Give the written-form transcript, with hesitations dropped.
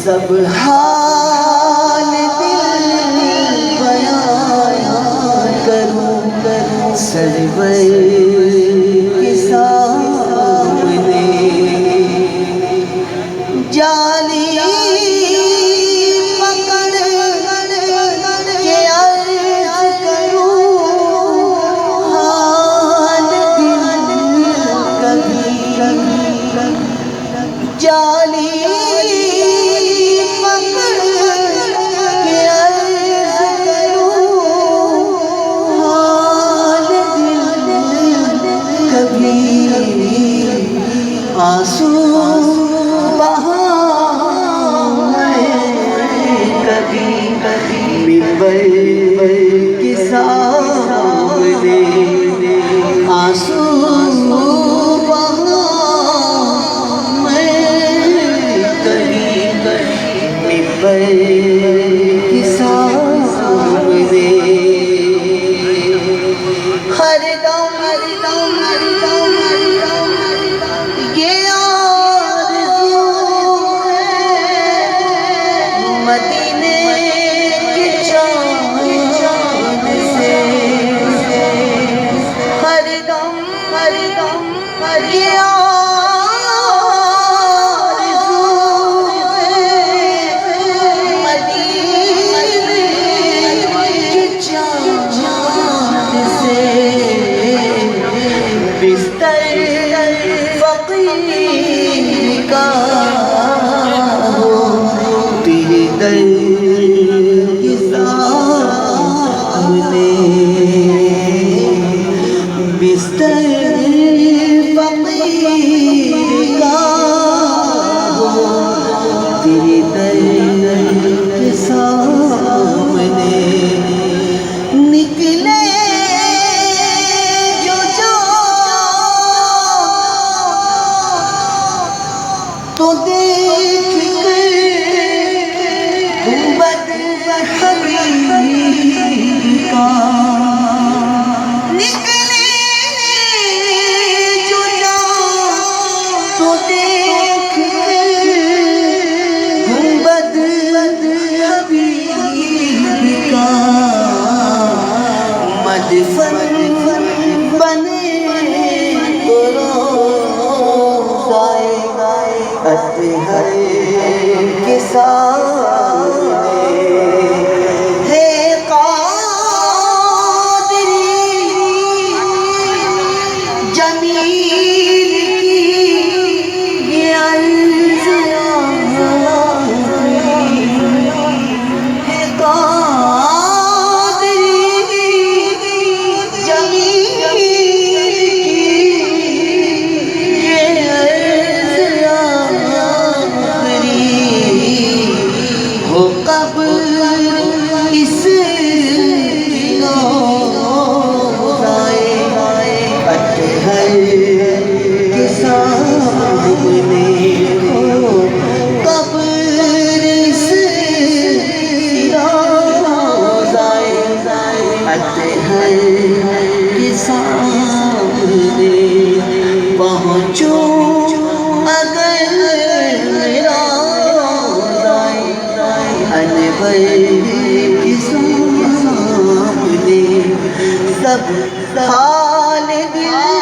سب حال دل بیان کروں سرور کے سامنے جالی پکڑ کے عرض کروں حال دل کبھی جالی آنسو کبھی ممبر کے سامنے آنسو کبھی ممبر کے سامنے ہر دم مدینے کے چاند سے ہر دم یہ آرزو مدینے کے چاند سے بستر فقیر کا در کے سامنے بستر فقیر کا تیرے در کے سامنے نکلے جو تو دیکھ گنبد حبیب کا نکلے جو تو دیکھ گنبد حبیب کا مدفن بنے تو روزائے اطہر کے سامنے ہے قادری جمیل کی یہ عرض ہے قادری جمیل کی یہ ہو قبر اس روضائے اطہر کے سامنے ہو قبر اس روضائے اطہر کے سامنے پہنچوں اگر میرا انور کے سامنے سب حال دل